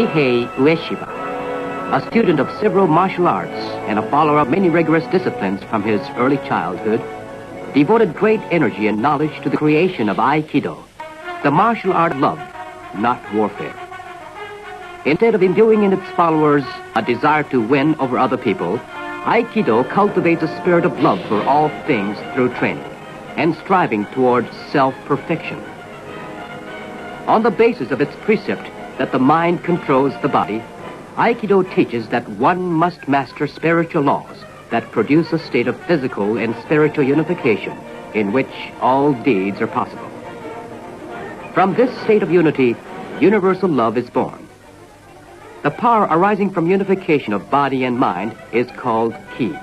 Nihei Ueshiba, a student of several martial arts and a follower of many rigorous disciplines from his early childhood, devoted great energy and knowledge to the creation of Aikido, the martial art of love, not warfare. Instead of imbuing in its followers a desire to win over other people, Aikido cultivates a spirit of love for all things through training and striving towards self-perfection. On the basis of its precept that the mind controls the body, Aikido teaches that one must master spiritual laws that produce a state of physical and spiritual unification in which all deeds are possible. From this state of unity, universal love is born. The power arising from unification of body and mind is called ki.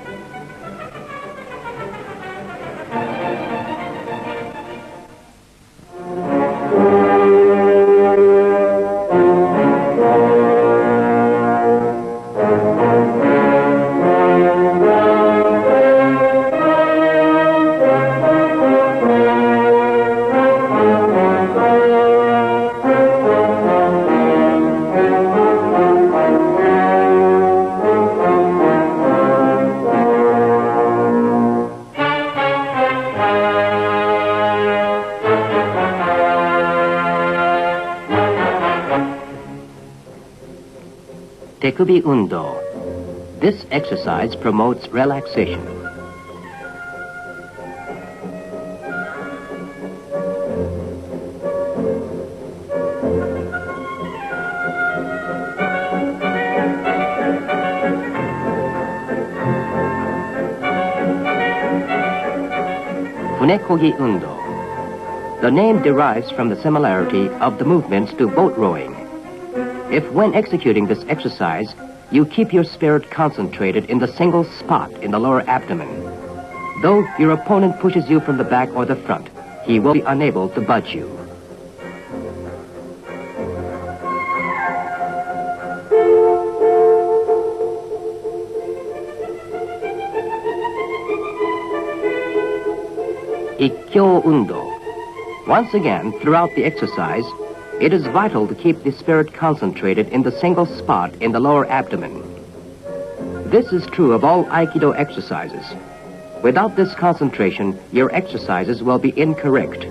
Tekubi Undo. This exercise promotes relaxation. Funekogi Undo. The name derives from the similarity of the movements to boat rowing. If when executing this exercise, you keep your spirit concentrated in the single spot in the lower abdomen, though your opponent pushes you from the back or the front, he will be unable to budge you. Ikkyo Undo. Once again, throughout the exercise, it is vital to keep the spirit concentrated in the single spot in the lower abdomen. This is true of all Aikido exercises. Without this concentration, your exercises will be incorrect.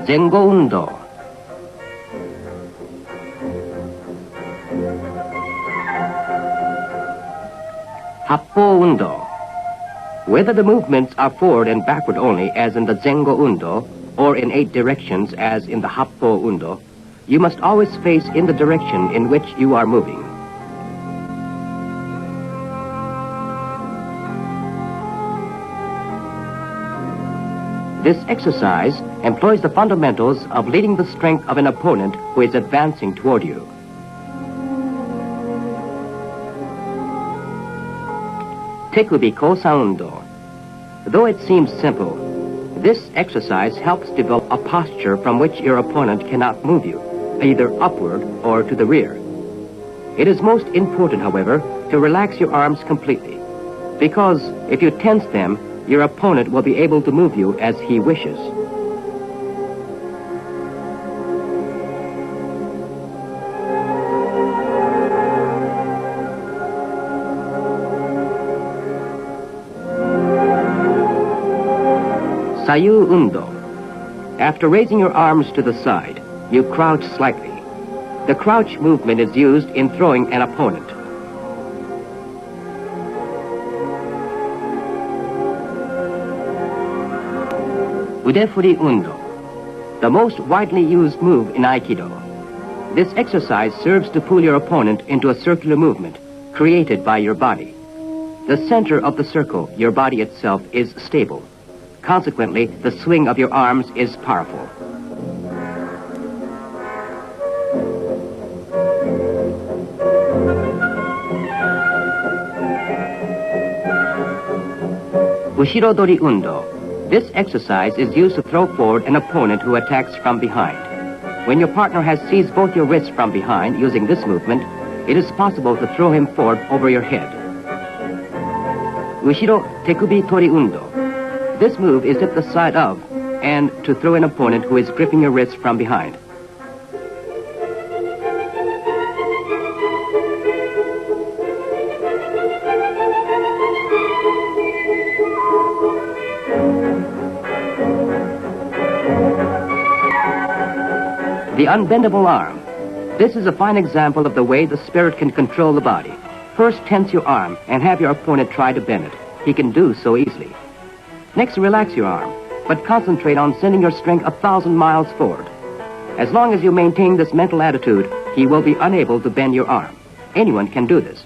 Zengo Undo. Happo Undo. Whether the movements are forward and backward only, as in the Zengo Undo, or in 8 directions, as in the Happo Undo, you must always face in the direction in which you are moving. This exercise employs the fundamentals of leading the strength of an opponent who is advancing toward you. Tekubi Kosa Undo. Though it seems simple, this exercise helps develop a posture from which your opponent cannot move you, either upward or to the rear. It is most important, however, to relax your arms completely, because if you tense them, your opponent will be able to move you as he wishes. Sayu Undo. After raising your arms to the side, you crouch slightly. The crouch movement is used in throwing an opponent. Udefuri Undo, the most widely used move in Aikido. This exercise serves to pull your opponent into a circular movement created by your body. The center of the circle, your body itself, is stable. Consequently, the swing of your arms is powerful. Ushirodori Undo. This exercise is used to throw forward an opponent who attacks from behind. When your partner has seized both your wrists from behind using this movement, it is possible to throw him forward over your head. Ushiro tekubi tori undo. This move is at the side of and to throw an opponent who is gripping your wrist from behind. The unbendable arm. This is a fine example of the way the spirit can control the body. First, tense your arm and have your opponent try to bend it. He can do so easily. Next, relax your arm, but concentrate on sending your strength 1,000 miles forward. As long as you maintain this mental attitude, he will be unable to bend your arm. Anyone can do this.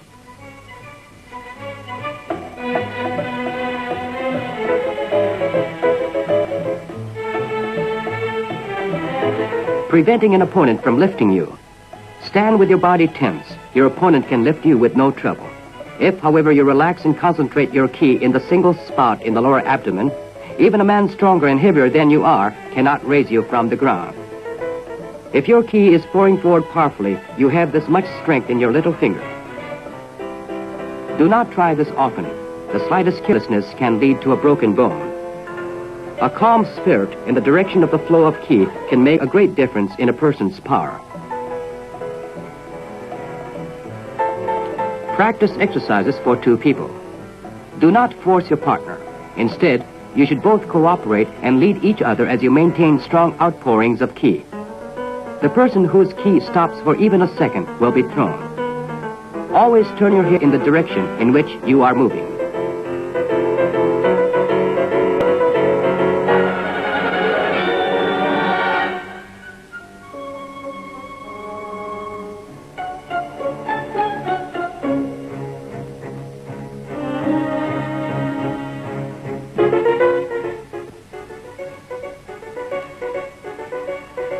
Preventing an opponent from lifting you. Stand with your body tense. Your opponent can lift you with no trouble. If, however, you relax and concentrate your ki in the single spot in the lower abdomen, even a man stronger and heavier than you are cannot raise you from the ground. If your ki is pouring forward powerfully, you have this much strength in your little finger. Do not try this often. The slightest carelessness can lead to a broken bone. A calm spirit in the direction of the flow of ki can make a great difference in a person's power. Practice exercises for two people. Do not force your partner. Instead, you should both cooperate and lead each other as you maintain strong outpourings of ki. The person whose ki stops for even a second will be thrown. Always turn your head in the direction in which you are moving.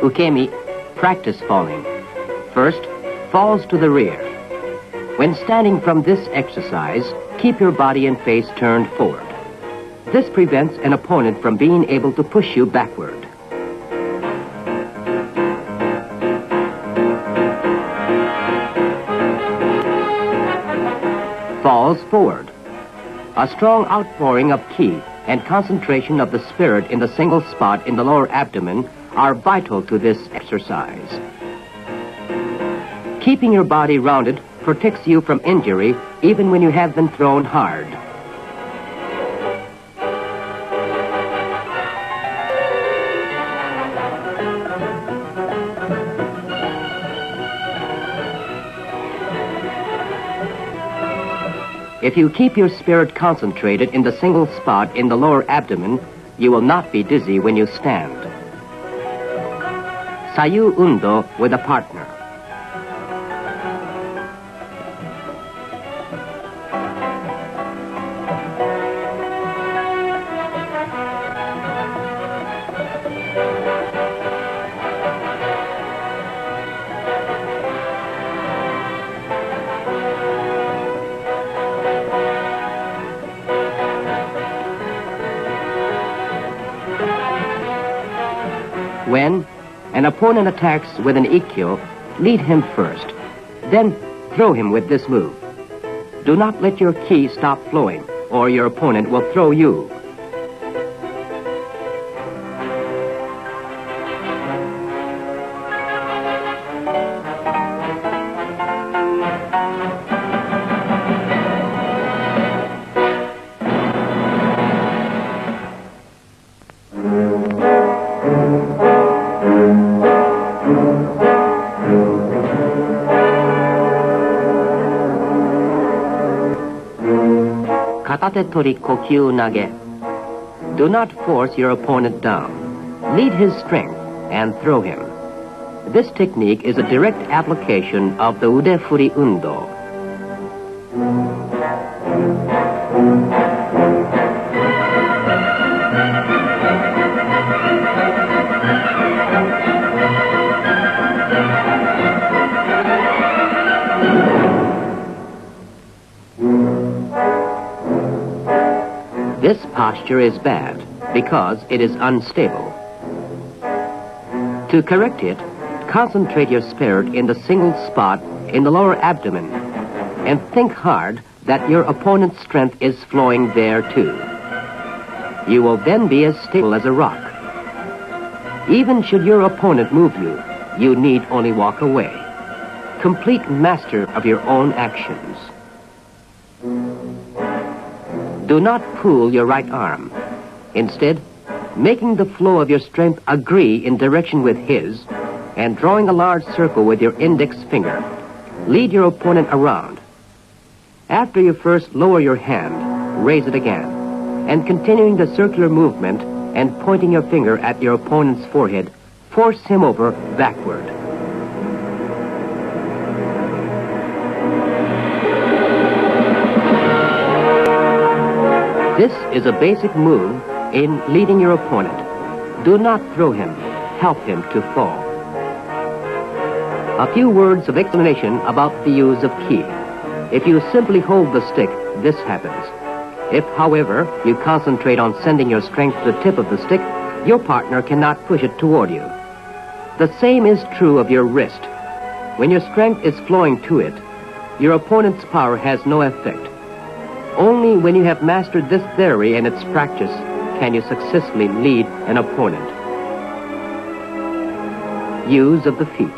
Ukemi, practice falling. First, falls to the rear. When standing from this exercise, keep your body and face turned forward. This prevents an opponent from being able to push you backward. Falls forward. A strong outpouring of ki and concentration of the spirit in the single spot in the lower abdomen are vital to this exercise. Keeping your body rounded protects you from injury even when you have been thrown hard. If you keep your spirit concentrated in the single spot in the lower abdomen, you will not be dizzy when you stand. Sayu Undo with a partner. When an opponent attacks with an ikkyo, lead him first. Then throw him with this move. Do not let your ki stop flowing, or your opponent will throw you. Katate tori kokyu nage. Do not force your opponent down. Lead his strength and throw him. This technique is a direct application of the ude furi undo. This posture is bad because it is unstable. To correct it, Concentrate your spirit in the single spot in the lower abdomen and think hard that your opponent's strength is flowing there too. You will then be as stable as a rock. Even should your opponent move you, you need only walk away. Complete master of your own actions. Do not pull your right arm. Instead, making the flow of your strength agree in direction with his, and drawing a large circle with your index finger, lead your opponent around. After you first lower your hand, raise it again, and continuing the circular movement and pointing your finger at your opponent's forehead, force him over backward. This is a basic move in leading your opponent. Do not throw him. Help him to fall. A few words of explanation about the use of ki. If you simply hold the stick, this happens. If, however, you concentrate on sending your strength to the tip of the stick, your partner cannot push it toward you. The same is true of your wrist. When your strength is flowing to it, your opponent's power has no effect. Only when you have mastered this theory and its practice can you successfully lead an opponent. Use of the feet.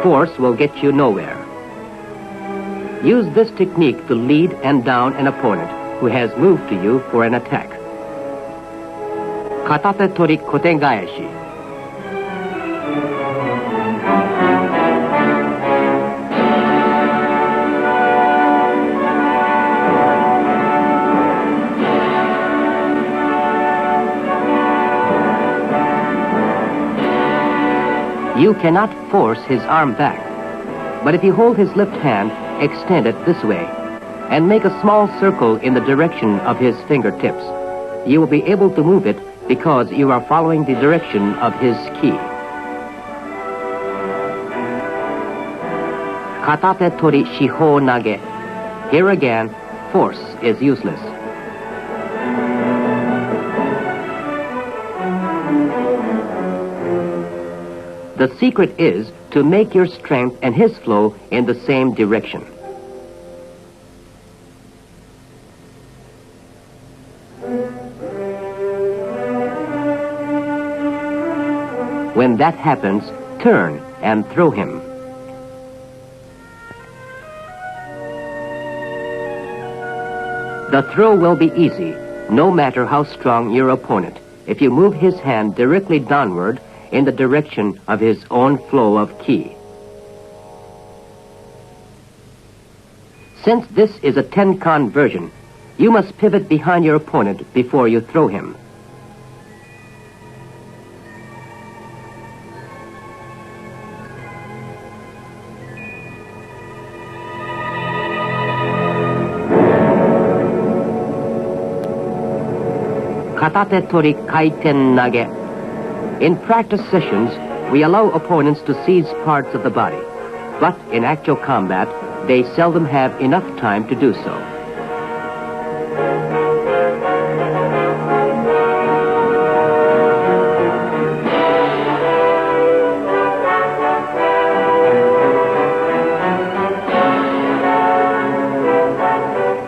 Force will get you nowhere. Use this technique to lead and down an opponent who has moved to you for an attack. Katate tori kotengaeshi. You cannot force his arm back, but if you hold his left hand, extend it this way, and make a small circle in the direction of his fingertips, you will be able to move it because you are following the direction of his ki. Katate tori shihou nage. Here again, force is useless. The secret is to make your strength and his flow in the same direction. When that happens, turn and throw him. The throw will be easy, no matter how strong your opponent, if you move his hand directly downward in the direction of his own flow of ki. Since this is a Tenkan version, you must pivot behind your opponent before you throw him. Katate tori kaiten nage. In practice sessions, we allow opponents to seize parts of the body, but in actual combat, they seldom have enough time to do so.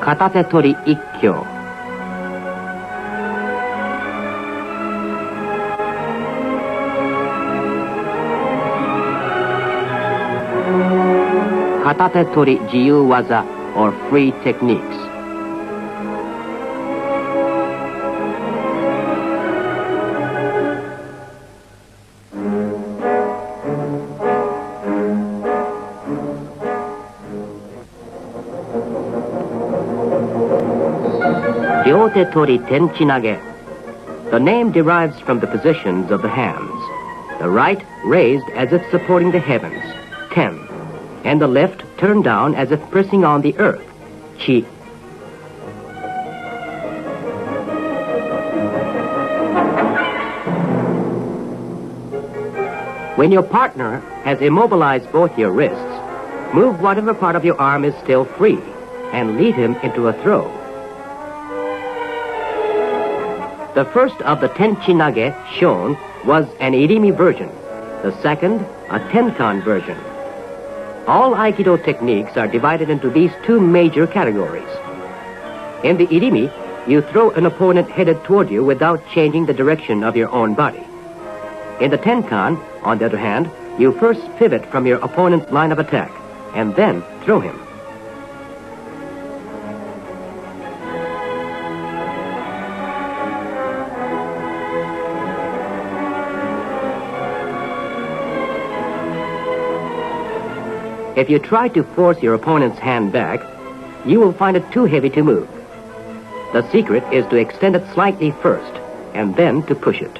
Katate tori ikkyo. Katate tori jiyu waza, or free techniques. Ryote tori tenchi nage. The name derives from the positions of the hands. The right raised as if supporting the heavens, ten, and the left turned down as if pressing on the earth, chi. When your partner has immobilized both your wrists, move whatever part of your arm is still free and lead him into a throw. The first of the Tenchinage shown was an irimi version. The second, a tenkan version. All Aikido techniques are divided into these two major categories. In the irimi, you throw an opponent headed toward you without changing the direction of your own body. In the tenkan, on the other hand, you first pivot from your opponent's line of attack and then throw him. If you try to force your opponent's hand back, you will find it too heavy to move. The secret is to extend it slightly first, and then to push it.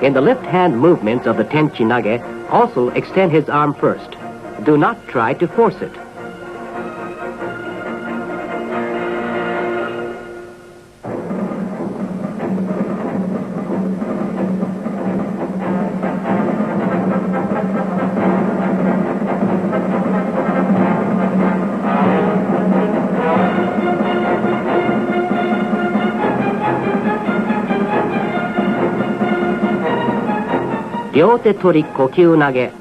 In the left hand movements of the Tenchinage, also extend his arm first. Do not try to force it. Ryote tori kokyu nage.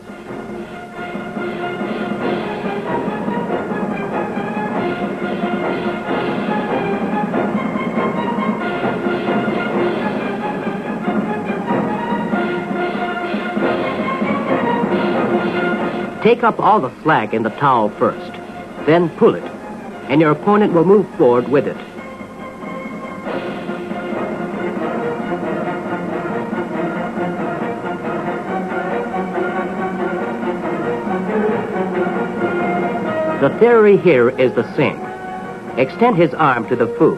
Take up all the slack in the towel first, then pull it, and your opponent will move forward with it. The theory here is the same. Extend his arm to the fu.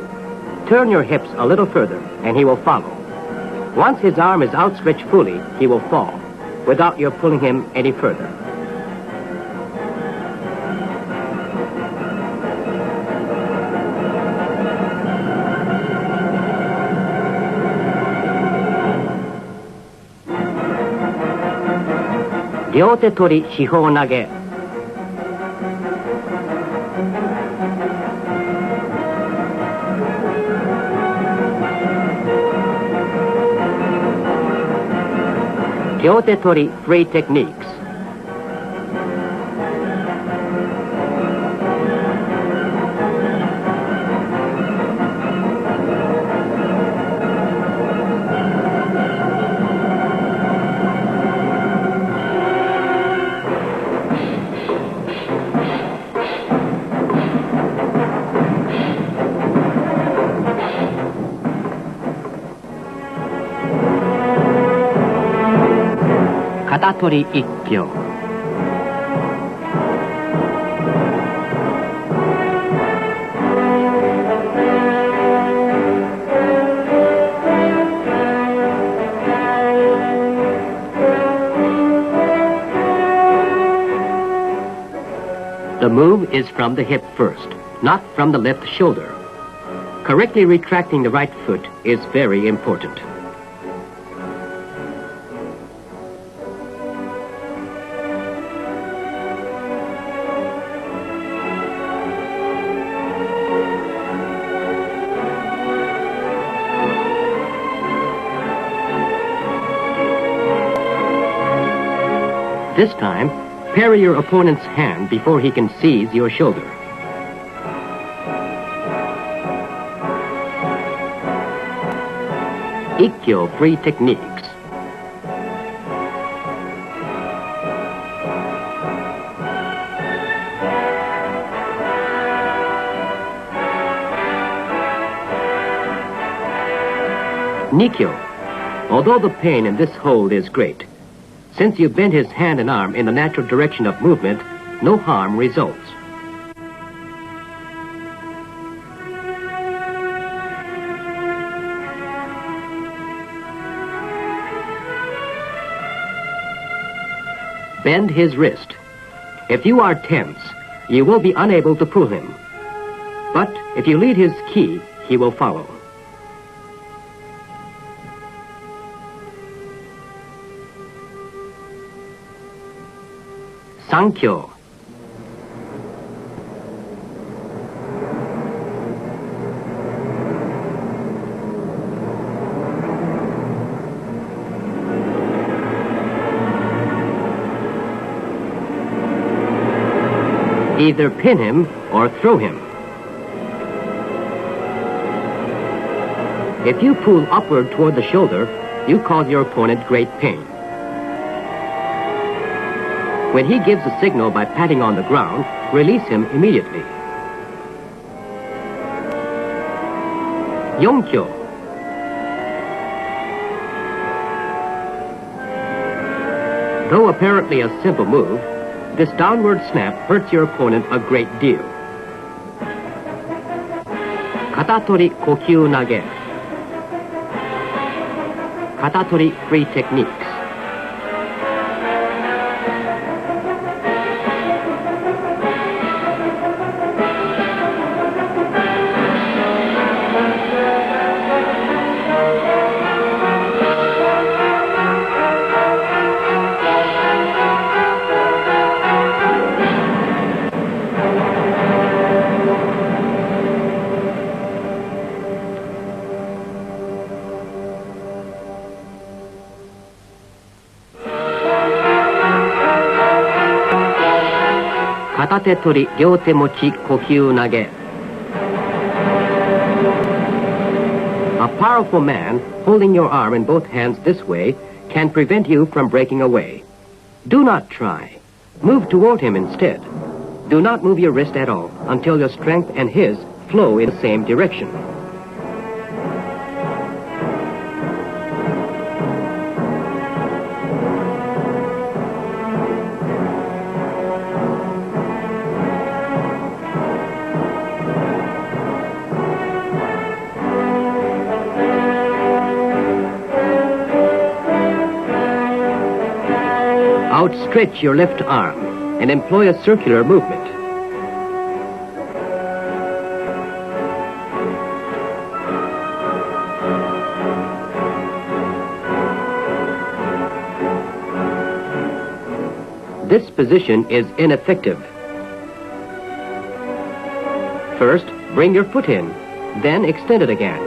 Turn your hips a little further, and he will follow. Once his arm is outstretched fully, he will fall, without your pulling him any further. Ryote tori shihou nage. Ryote tori free techniques. Katatori ikkyo. The move is from the hip first, not from the left shoulder. Correctly retracting the right foot is very important. This time, parry your opponent's hand before he can seize your shoulder. Ikkyo free techniques. Nikkyo. Although the pain in this hold is great, since you bend his hand and arm in the natural direction of movement, no harm results. Bend his wrist. If you are tense, you will be unable to pull him. But if you lead his ki, he will follow. Sankyo. Either pin him or throw him. If you pull upward toward the shoulder, you cause your opponent great pain. When he gives a signal by patting on the ground, release him immediately. Yonkyo. Though apparently a simple move, this downward snap hurts your opponent a great deal. Katatori kokyu nage. Katatori free techniques. Katate tori ryote mochi kokyu nage. A powerful man holding your arm in both hands this way can prevent you from breaking away. Do not try. Move toward him instead. Do not move your wrist at all until your strength and his flow in the same direction. Outstretch your left arm and employ a circular movement. This position is ineffective. First, bring your foot in, then extend it again.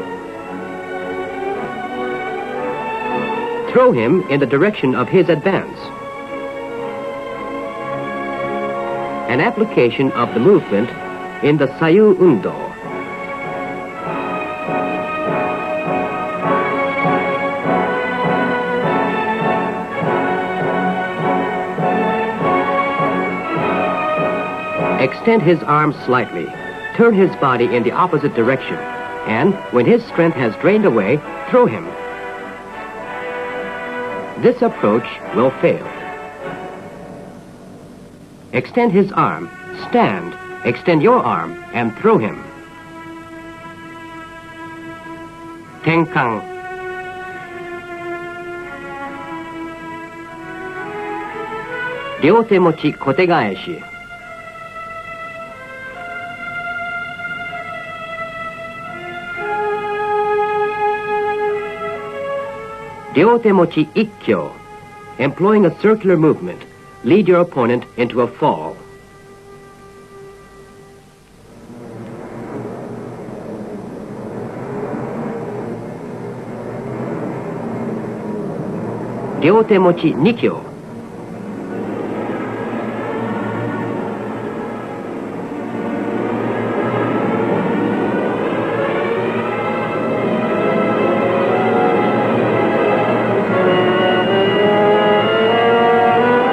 Throw him in the direction of his advance. An application of the movement in the Sayu Undo. Extend his arms slightly, turn his body in the opposite direction, and when his strength has drained away, throw him. This approach will fail. Extend his arm, stand, extend your arm, and throw him. Tenkan. Ryote mochi kotegaeshi. Ryote mochi ikkyo. Employing a circular movement, lead your opponent into a fall. Ryote mochi nikyo.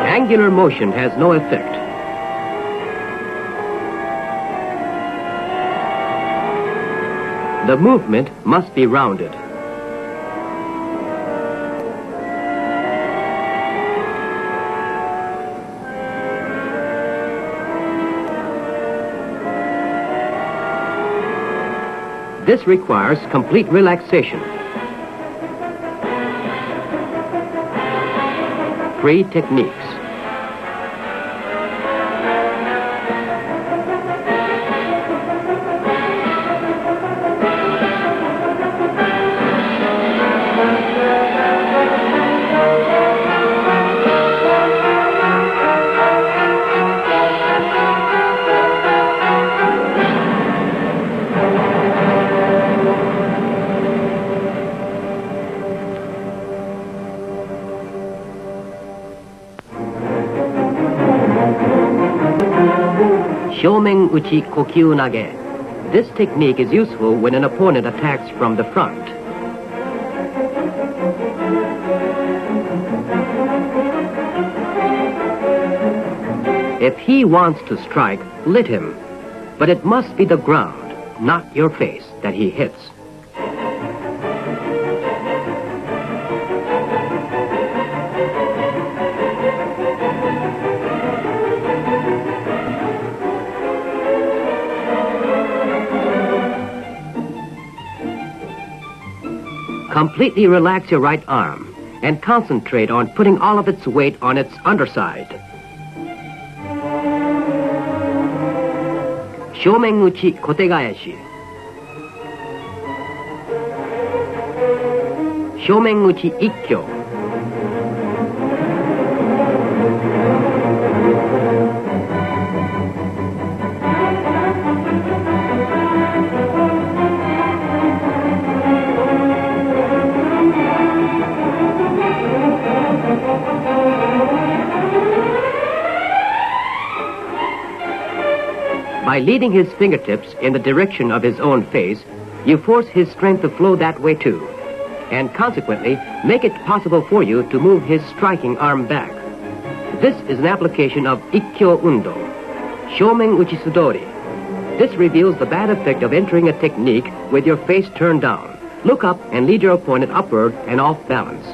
Angular motion has no effect. The movement must be rounded. This requires complete relaxation. Free techniques. Shomen uchi kokyu nage. This technique is useful when an opponent attacks from the front. If he wants to strike, let him. But it must be the ground, not your face, that he hits. Completely relax your right arm and concentrate on putting all of its weight on its underside. Shomen uchi kotegaeshi. Shomen uchi ikkyo. By leading his fingertips in the direction of his own face, you force his strength to flow that way too, and consequently make it possible for you to move his striking arm back. This is an application of Ikkyo Undo, Shomen Uchi Sudori. This reveals the bad effect of entering a technique with your face turned down. Look up and lead your opponent upward and off balance.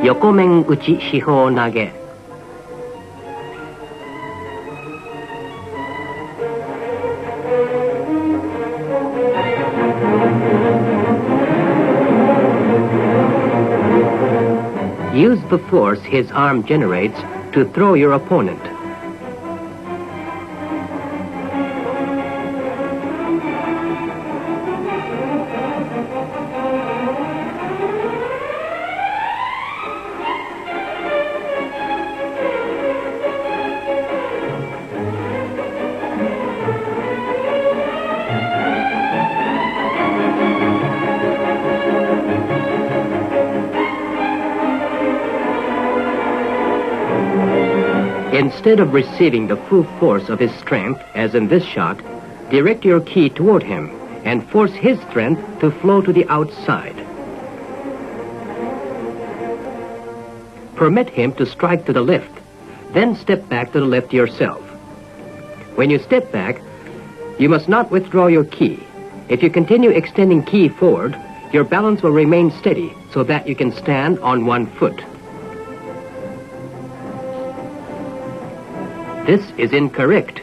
Yokomen uchi shihou nage. Use the force his arm generates to throw your opponent. Instead of receiving the full force of his strength, as in this shot, direct your ki toward him and force his strength to flow to the outside. Permit him to strike to the left, then step back to the left yourself. When you step back, you must not withdraw your ki. If you continue extending ki forward, your balance will remain steady so that you can stand on one foot. This is incorrect.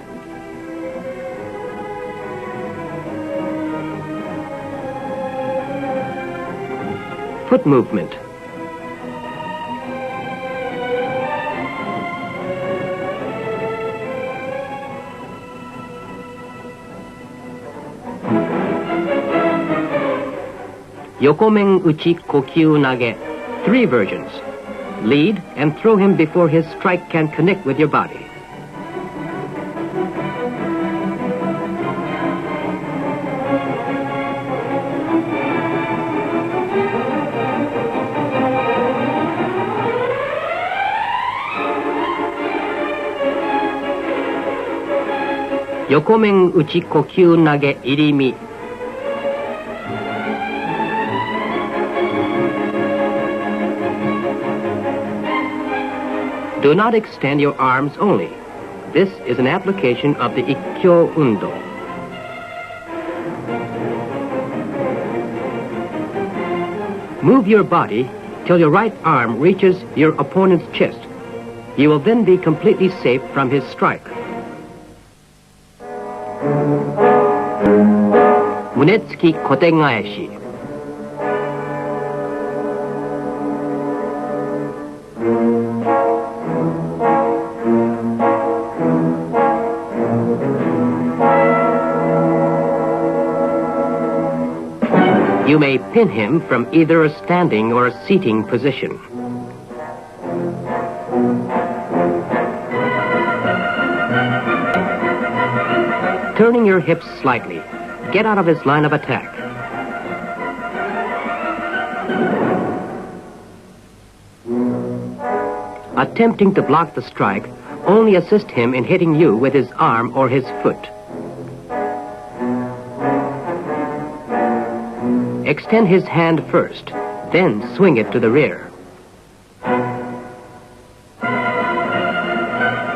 Foot movement. Yokomen uchi kokyu nage. 3 versions. Lead and throw him before his strike can connect with your body. Yokomen uchi kokyu nage irimi. Do not extend your arms only. This is an application of the Ikkyo Undo. Move your body till your right arm reaches your opponent's chest. You will then be completely safe from his strike. Munetsuki kotegaeshi. You may pin him from either a standing or a seating position. Turning your hips slightly, get out of his line of attack. Attempting to block the strike only assist him in hitting you with his arm or his foot. Extend his hand first, then swing it to the rear.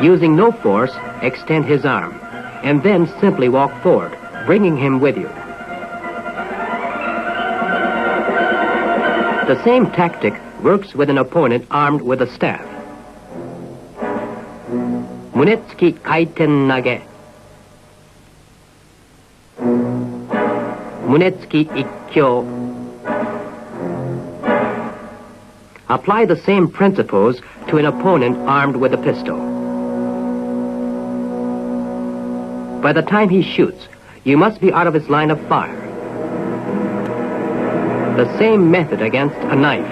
Using no force, extend his arm, and then simply walk forward, bringing him with you. The same tactic works with an opponent armed with a staff. Munetsuki kaiten nage. Munetsuki ikkyo. Apply the same principles to an opponent armed with a pistol. By the time he shoots, you must be out of his line of fire. The same method against a knife.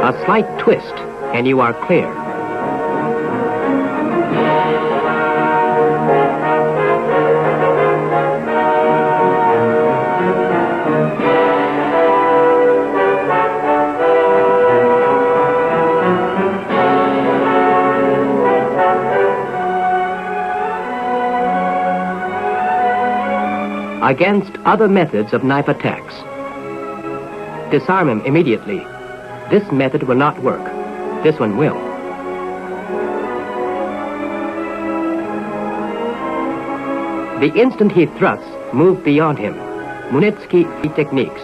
A slight twist, and you are clear. Against other methods of knife attacks, disarm him immediately. This method will not work. This one will. The instant he thrusts, move beyond him. Munetsuki techniques.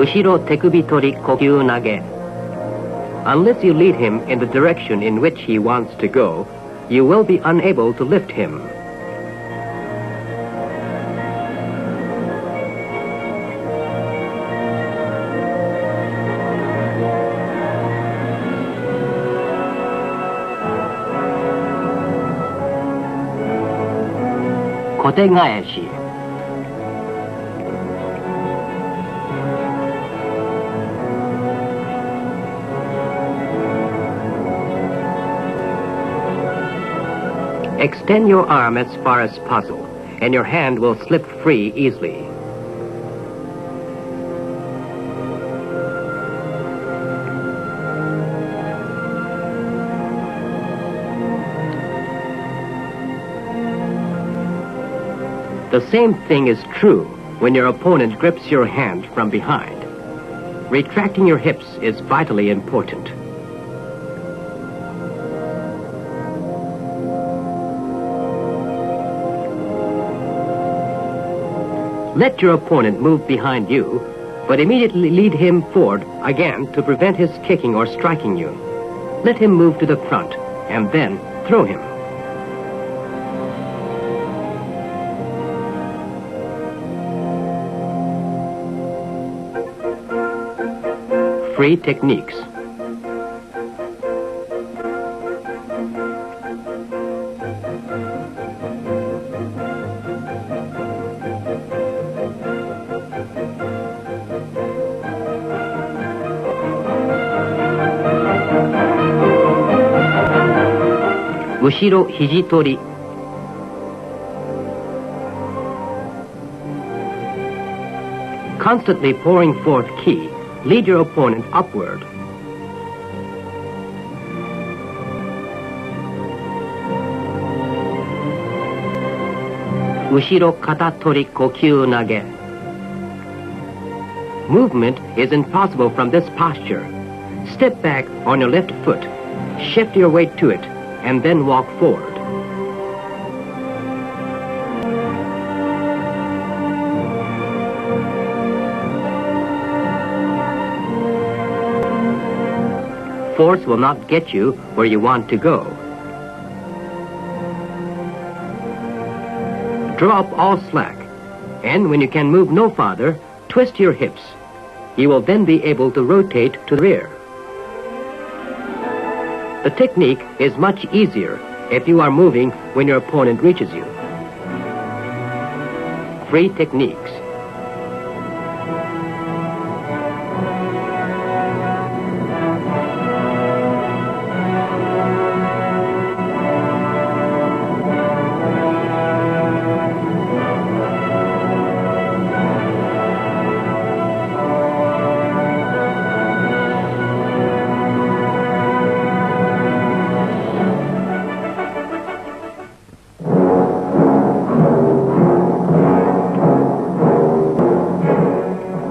Ushiro tekubi tori kokyu nage. Unless you lead him in the direction in which he wants to go, you will be unable to lift him. Kotegaeshi. Extend your arm as far as possible, and your hand will slip free easily. The same thing is true when your opponent grips your hand from behind. Retracting your hips is vitally important. Let your opponent move behind you, but immediately lead him forward again to prevent his kicking or striking you. Let him move to the front, and then throw him. Free techniques. Ushiro hijitori. Constantly pouring forth ki, lead your opponent upward. Ushiro kata tori kokyu nage. Movement is impossible from this posture. Step back on your left foot, shift your weight to it, and then walk forward. Force will not get you where you want to go. Draw up all slack, and when you can move no farther, twist your hips. You will then be able to rotate to the rear. The technique is much easier if you are moving when your opponent reaches you. free techniques.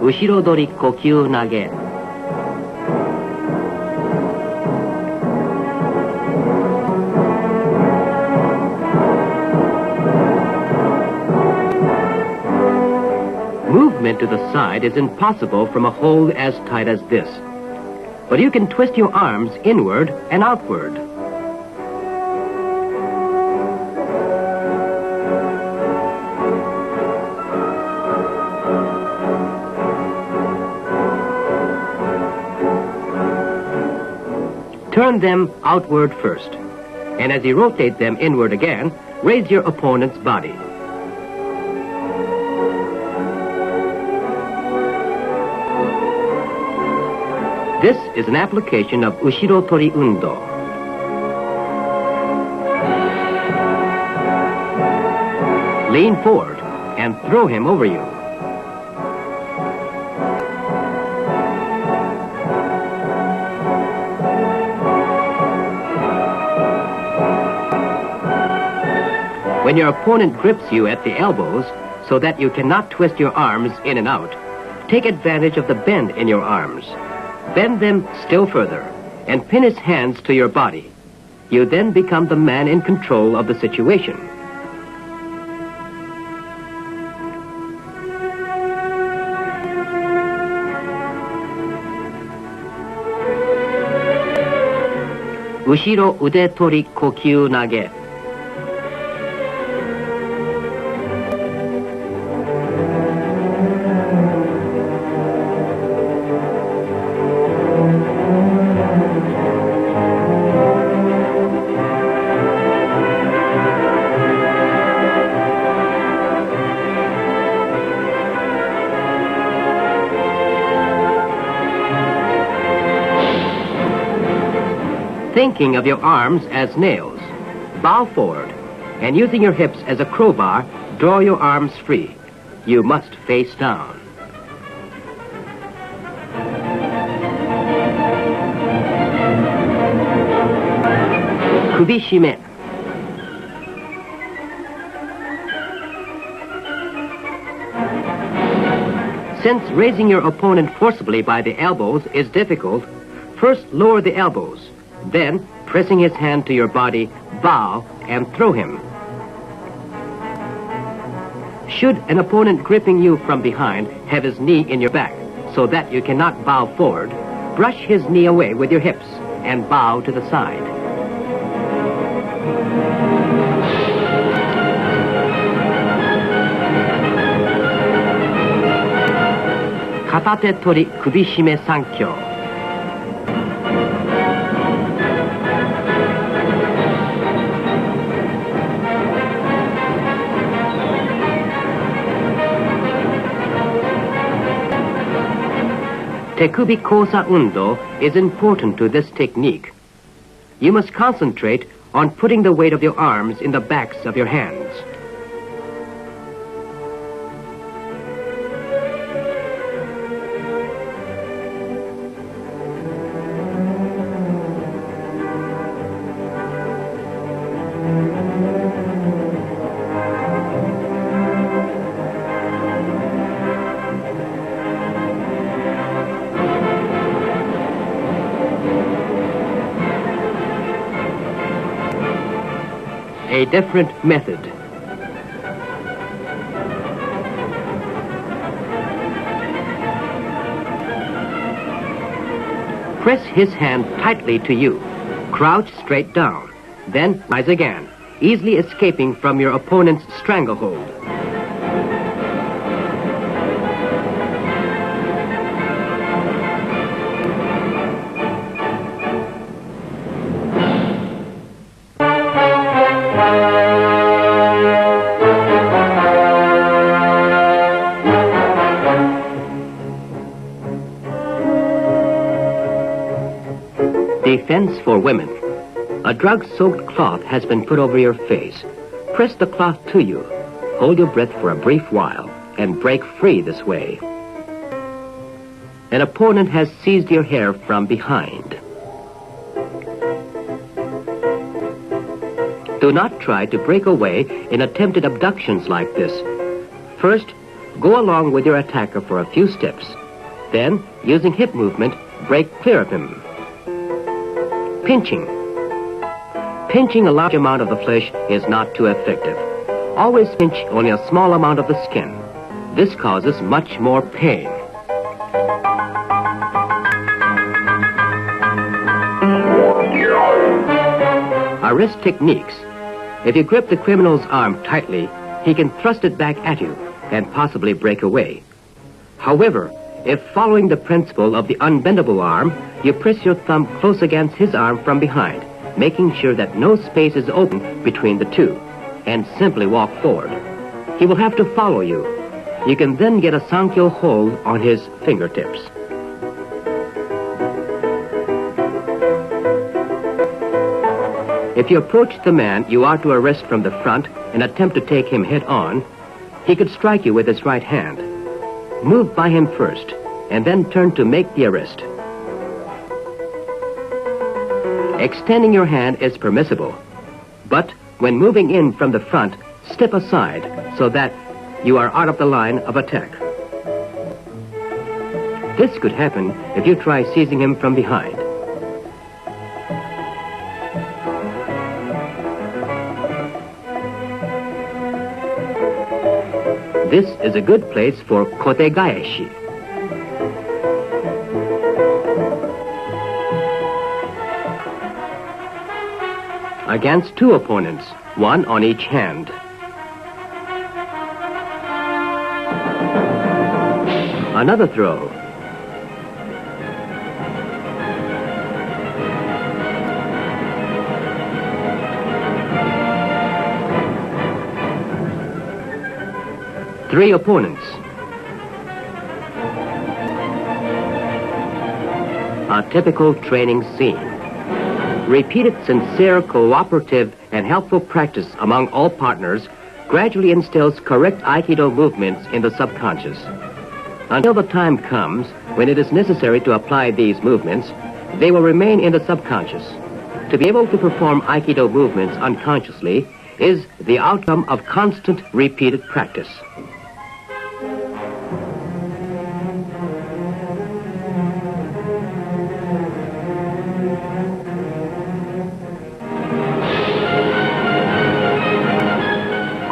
Ushiro-dori kokyu nage. Movement to the side is impossible from a hold as tight as this. But you can twist your arms inward and outward. Turn them outward first, and as you rotate them inward again, raise your opponent's body. This is an application of Ushiro-tori undo. Lean forward and throw him over you. When your opponent grips you at the elbows so that you cannot twist your arms in and out, take advantage of the bend in your arms. Bend them still further and pin his hands to your body. You then become the man in control of the situation. Ushiro ude tori kokyu nage. Thinking of your arms as nails, bow forward, and using your hips as a crowbar, draw your arms free. You must face down. Kubishime. Since raising your opponent forcibly by the elbows is difficult, first lower the elbows. Then, pressing his hand to your body, bow and throw him. Should an opponent gripping you from behind have his knee in your back so that you cannot bow forward, brush his knee away with your hips and bow to the side. Katate tori kubishime sankyo. Tekubi kosa undo is important to this technique. You must concentrate on putting the weight of your arms in the backs of your hands. A different method. Press his hand tightly to you. Crouch straight down. Then rise again, easily escaping from your opponent's stranglehold. Defense for women. A drug-soaked cloth has been put over your face. Press the cloth to you. Hold your breath for a brief while and break free this way. An opponent has seized your hair from behind. Do not try to break away in attempted abductions like this. First, go along with your attacker for a few steps. Then, using hip movement, break clear of him. Pinching. Pinching a large amount of the flesh is not too effective. Always pinch only a small amount of the skin. This causes much more pain. Arrest techniques. If you grip the criminal's arm tightly, he can thrust it back at you and possibly break away. However, if following the principle of the unbendable arm, you press your thumb close against his arm from behind, making sure that no space is open between the two, and simply walk forward. He will have to follow you. You can then get a Sankyo hold on his fingertips. If you approach the man you are to arrest from the front and attempt to take him head on, he could strike you with his right hand. Move by him first, and then turn to make the arrest. Extending your hand is permissible, but when moving in from the front, step aside so that you are out of the line of attack. This could happen if you try seizing him from behind. This is a good place for kotegaeshi. Against two opponents, one on each hand. Another throw. Three opponents. A typical training scene. Repeated sincere, cooperative, and helpful practice among all partners gradually instills correct Aikido movements in the subconscious. Until the time comes when it is necessary to apply these movements, they will remain in the subconscious. To be able to perform Aikido movements unconsciously is the outcome of constant, repeated practice.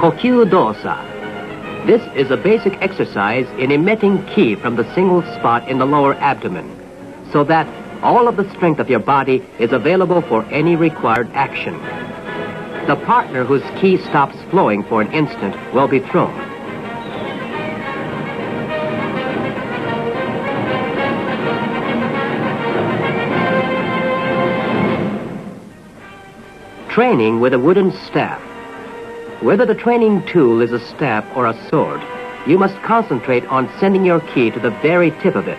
Kokyu dosa. This is a basic exercise in emitting ki from the single spot in the lower abdomen, so that all of the strength of your body is available for any required action. The partner whose ki stops flowing for an instant will be thrown. Training with a wooden staff. Whether the training tool is a staff or a sword, you must concentrate on sending your ki to the very tip of it.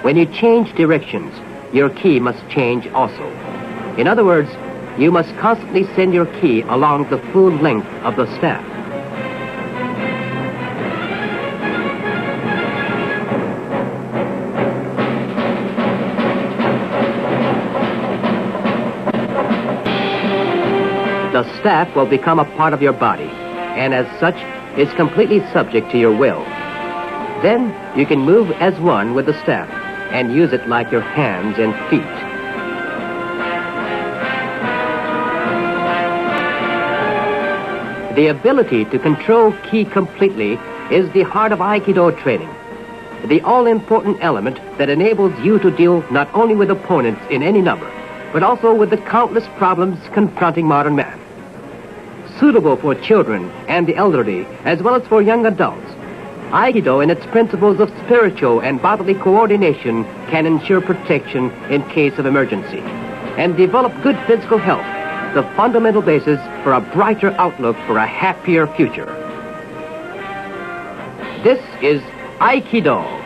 When you change directions, your ki must change also. In other words, you must constantly send your ki along the full length of the staff. The staff will become a part of your body, and as such, is completely subject to your will. Then, you can move as one with the staff, and use it like your hands and feet. The ability to control ki completely is the heart of Aikido training, the all-important element that enables you to deal not only with opponents in any number, but also with the countless problems confronting modern man. Suitable for children and the elderly, as well as for young adults, Aikido and its principles of spiritual and bodily coordination can ensure protection in case of emergency and develop good physical health, the fundamental basis for a brighter outlook for a happier future. This is Aikido.